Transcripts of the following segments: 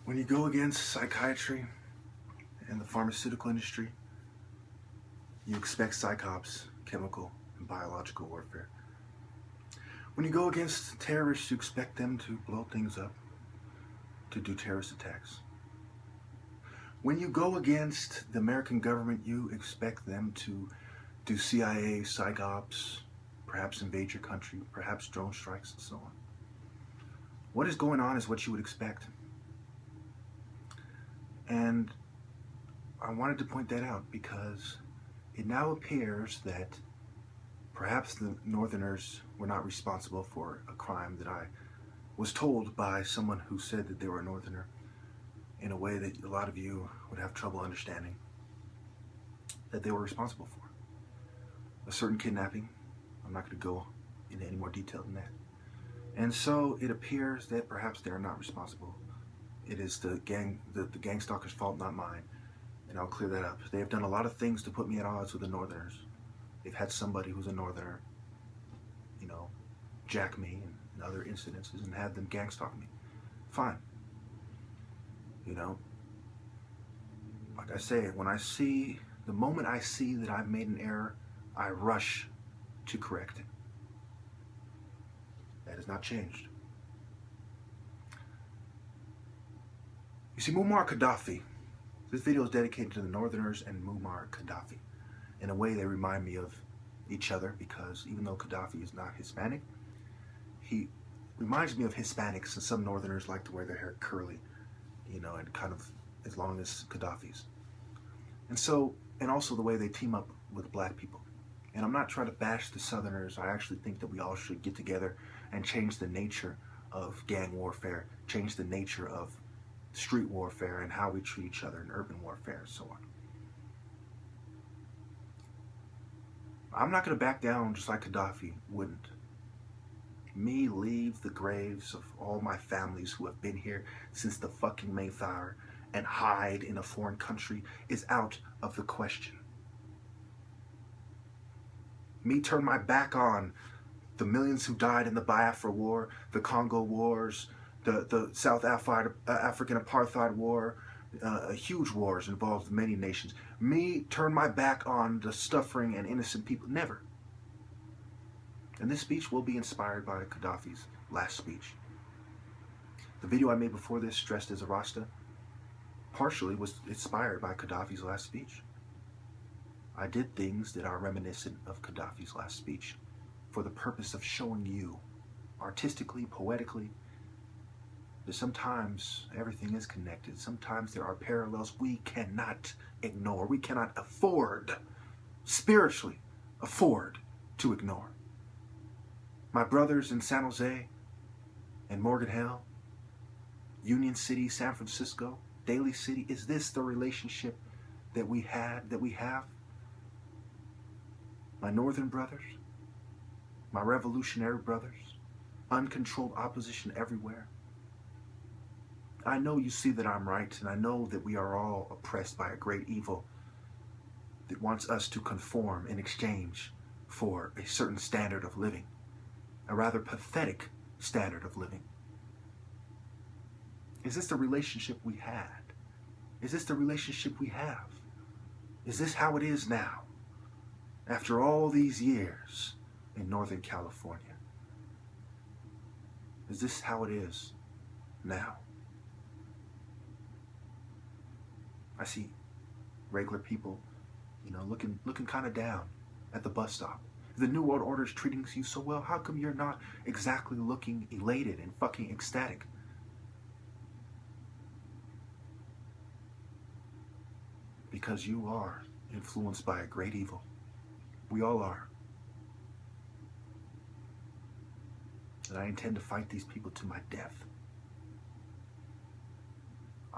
When you go against psychiatry and the pharmaceutical industry, you expect psychops, chemical and biological warfare. When you go against terrorists, you expect them to blow things up, to do terrorist attacks. When you go against the American government, you expect them to do CIA, psych ops, perhaps invade your country, perhaps drone strikes, and so on. What is going on is what you would expect. And I wanted to point that out because it now appears that perhaps the Northerners were not responsible for a crime that I was told by someone who said that they were a Northerner in a way that a lot of you would have trouble understanding that they were responsible for. A certain kidnapping. I'm not going to go into any more detail than that. And so it appears that perhaps they are not responsible. It is the gang stalker's fault, not mine. And I'll clear that up. They have done a lot of things to put me at odds with the Northerners. They've had somebody who's a Northerner, jack me and other incidences and have them gang stalk me. Fine. Like I say, the moment I see that I've made an error, I rush to correct it. That has not changed. You see, Muammar Gaddafi, this video is dedicated to the Northerners and Muammar Gaddafi. In a way, they remind me of each other because even though Gaddafi is not Hispanic, he reminds me of Hispanics, and some Northerners like to wear their hair curly, and kind of as long as Gaddafi's. And also the way they team up with black people. And I'm not trying to bash the Southerners. I actually think that we all should get together and change the nature of gang warfare, change the nature of street warfare and how we treat each other in urban warfare and so on. I'm not going to back down just like Gaddafi wouldn't. Me leave the graves of all my families who have been here since the fucking Mayflower and hide in a foreign country is out of the question. Me turn my back on the millions who died in the Biafra War, the Congo Wars, the South African Apartheid War, huge wars involved many nations. Me turn my back on the suffering and innocent people. Never. And this speech will be inspired by Gaddafi's last speech. The video I made before this, Dressed as a Rasta, partially was inspired by Gaddafi's last speech. I did things that are reminiscent of Gaddafi's last speech for the purpose of showing you, artistically, poetically, that sometimes everything is connected. Sometimes there are parallels we cannot ignore. We cannot afford, spiritually afford to ignore. My brothers in San Jose and Morgan Hill, Union City, San Francisco, Daly City, is this the relationship that we have? My northern brothers, my revolutionary brothers, uncontrolled opposition everywhere. I know you see that I'm right, and I know that we are all oppressed by a great evil that wants us to conform in exchange for a certain standard of living, a rather pathetic standard of living. Is this the relationship we had? Is this the relationship we have? Is this how it is now, after all these years in Northern California? Is this how it is now? I see regular people, looking kind of down at the bus stop. The New World Order is treating you so well. How come you're not exactly looking elated and fucking ecstatic? Because you are influenced by a great evil. We all are. And I intend to fight these people to my death.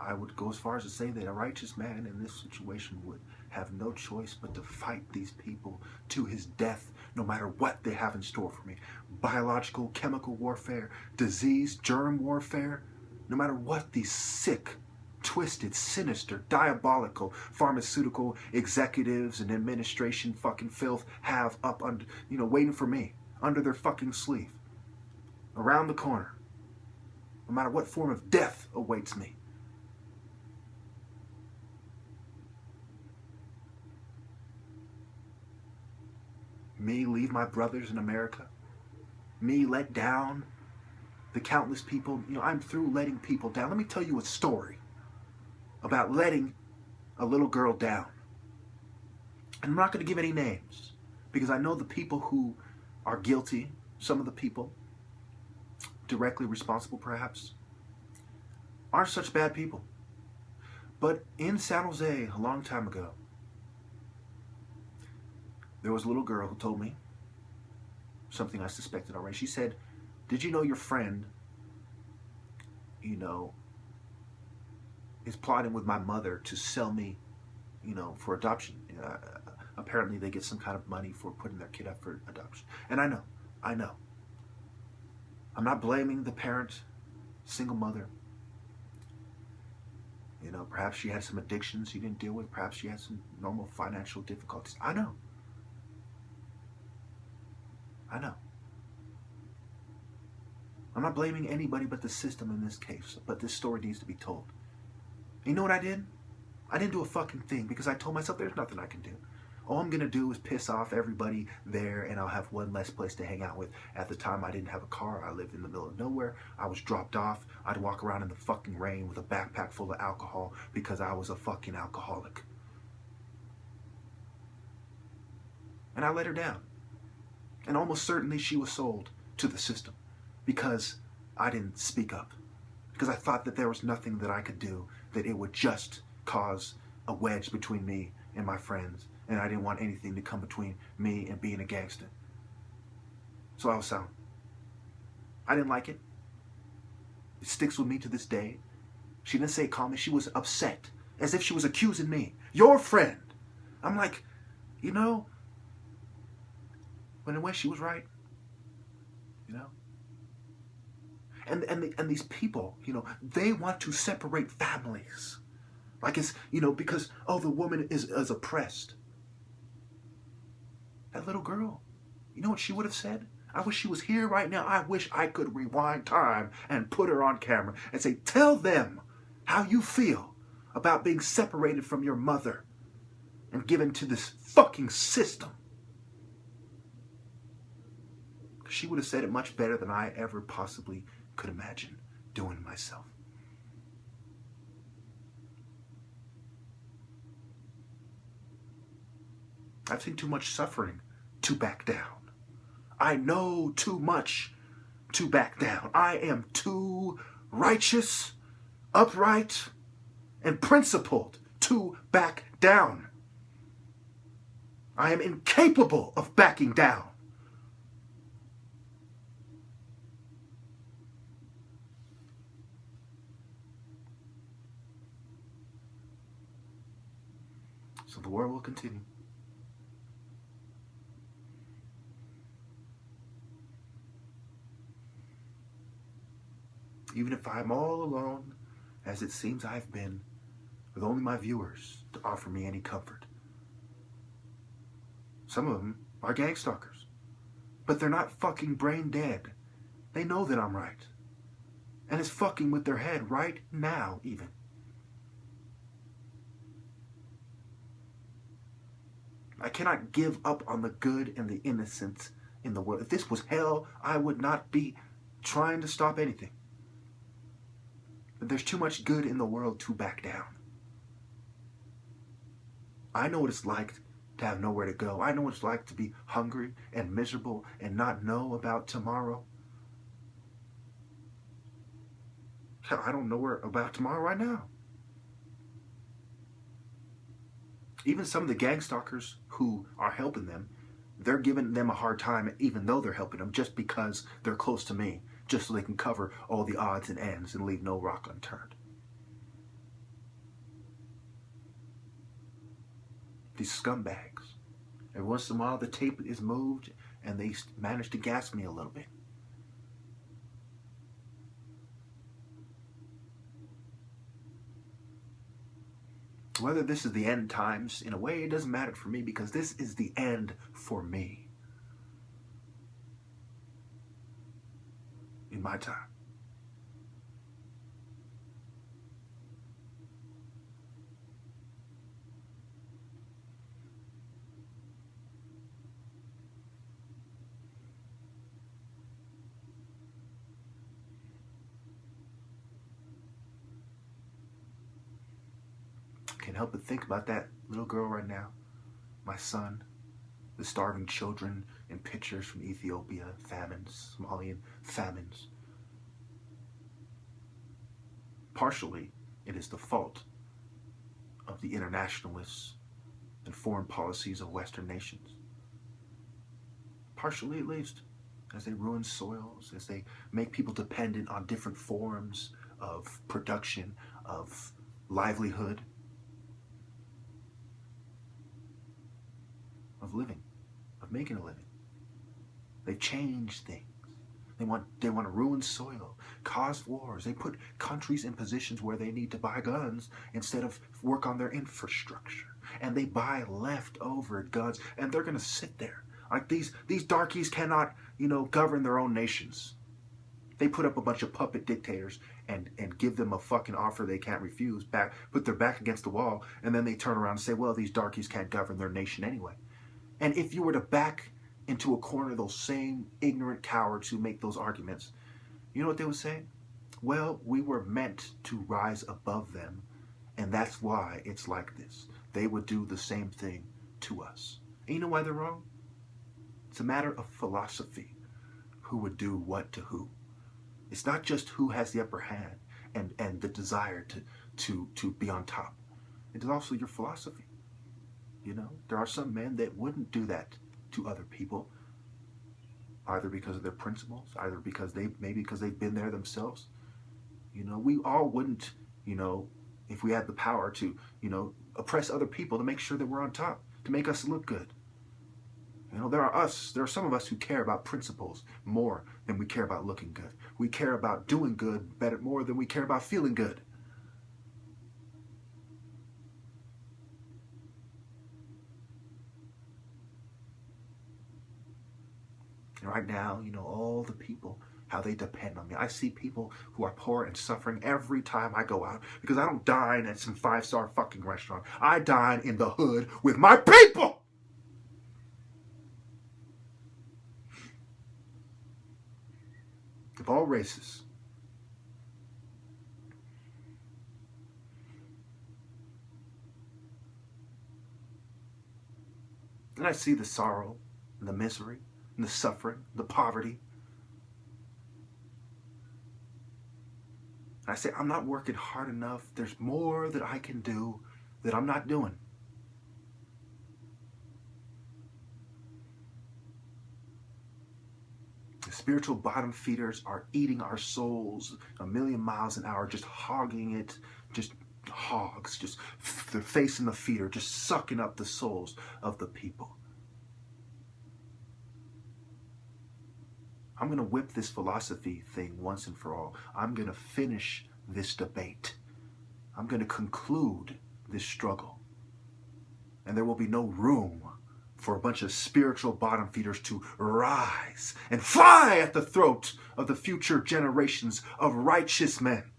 I would go as far as to say that a righteous man in this situation would have no choice but to fight these people to his death, no matter what they have in store for me. Biological, chemical warfare, disease, germ warfare, no matter what these sick, twisted, sinister, diabolical pharmaceutical executives and administration fucking filth have up under, waiting for me, under their fucking sleeve, around the corner. No matter what form of death awaits me, Me leave my brothers in America. Me let down the countless people. I'm through letting people down. Let me tell you a story about letting a little girl down. And I'm not going to give any names because I know the people who are guilty, some of the people directly responsible perhaps, aren't such bad people. But in San Jose a long time ago, there was a little girl who told me something I suspected already. She said, did you know your friend, is plotting with my mother to sell me, for adoption? Apparently they get some kind of money for putting their kid up for adoption. And I know. I'm not blaming the parent, single mother. Perhaps she had some addictions she didn't deal with. Perhaps she had some normal financial difficulties. I know. I'm not blaming anybody but the system in this case, but this story needs to be told. And you know what I did? I didn't do a fucking thing because I told myself there's nothing I can do. All I'm going to do is piss off everybody there, and I'll have one less place to hang out with. At the time, I didn't have a car. I lived in the middle of nowhere. I was dropped off. I'd walk around in the fucking rain with a backpack full of alcohol because I was a fucking alcoholic. And I let her down. And almost certainly she was sold to the system because I didn't speak up. Because I thought that there was nothing that I could do, that it would just cause a wedge between me and my friends. And I didn't want anything to come between me and being a gangster. So I was silent. I didn't like it. It sticks with me to this day. She didn't say call me. She was upset, as if she was accusing me. Your friend. I'm like, when in a way she was right. And these people, they want to separate families. Like it's, because, the woman is oppressed. That little girl, you know what she would have said? I wish she was here right now. I wish I could rewind time and put her on camera and say, tell them how you feel about being separated from your mother and given to this fucking system. She would have said it much better than I ever possibly could imagine doing myself. I've seen too much suffering to back down. I know too much to back down. I am too righteous, upright, and principled to back down. I am incapable of backing down. So the war will continue. Even if I'm all alone, as it seems I've been, with only my viewers to offer me any comfort. Some of them are gang stalkers, but they're not fucking brain dead. They know that I'm right. And it's fucking with their head right now, even. I cannot give up on the good and the innocent in the world. If this was hell, I would not be trying to stop anything. But there's too much good in the world to back down. I know what it's like to have nowhere to go. I know what it's like to be hungry and miserable and not know about tomorrow. Hell, I don't know about tomorrow right now. Even some of the gang stalkers who are helping them, they're giving them a hard time even though they're helping them just because they're close to me, just so they can cover all the odds and ends and leave no rock unturned. These scumbags. Every once in a while the tape is moved and they manage to gas me a little bit. Whether this is the end times, in a way, it doesn't matter for me because this is the end for me. In my time. help but think about that little girl right now, my son, the starving children in pictures from Ethiopia, famines, Somalian famines. Partially, it is the fault of the internationalists and foreign policies of Western nations. Partially, at least, as they ruin soils, as they make people dependent on different forms of production, of livelihood, of living, of making a living. They change things. They want to ruin soil, cause wars. They put countries in positions where they need to buy guns instead of work on their infrastructure. And they buy leftover guns, and they're going to sit there. Like these darkies cannot, govern their own nations. They put up a bunch of puppet dictators and give them a fucking offer they can't refuse, put their back against the wall, and then they turn around and say, well, these darkies can't govern their nation anyway. And if you were to back into a corner those same ignorant cowards who make those arguments, you know what they would say? Well, we were meant to rise above them, and that's why it's like this. They would do the same thing to us. And you know why they're wrong? It's a matter of philosophy. Who would do what to who? It's not just who has the upper hand and the desire to be on top. It is also your philosophy. There are some men that wouldn't do that to other people, either because of their principles, either because they've been there themselves. We all wouldn't, if we had the power to, oppress other people to make sure that we're on top, to make us look good. There are some of us who care about principles more than we care about looking good. We care about doing good better more than we care about feeling good. And right now, all the people, how they depend on me. I see people who are poor and suffering every time I go out because I don't dine at some 5-star fucking restaurant. I dine in the hood with my people. Of all races. And I see the sorrow and the misery and the suffering, the poverty. And I say, I'm not working hard enough. There's more that I can do that I'm not doing. The spiritual bottom feeders are eating our souls 1,000,000 miles an hour, just hogging it, just hogs, just their face in the feeder, just sucking up the souls of the people. I'm going to whip this philosophy thing once and for all. I'm going to finish this debate. I'm going to conclude this struggle. And there will be no room for a bunch of spiritual bottom feeders to rise and fly at the throat of the future generations of righteous men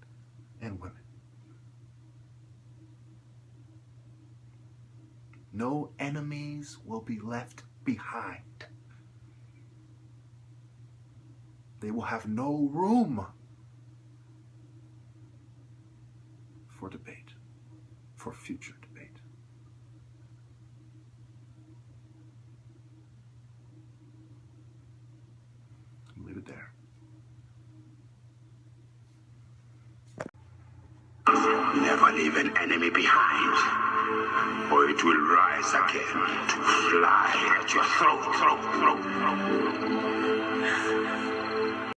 and women. No enemies will be left behind. They will have no room for debate, for future debate. I'll leave it there. Never leave an enemy behind, or it will rise again to fly at your throat.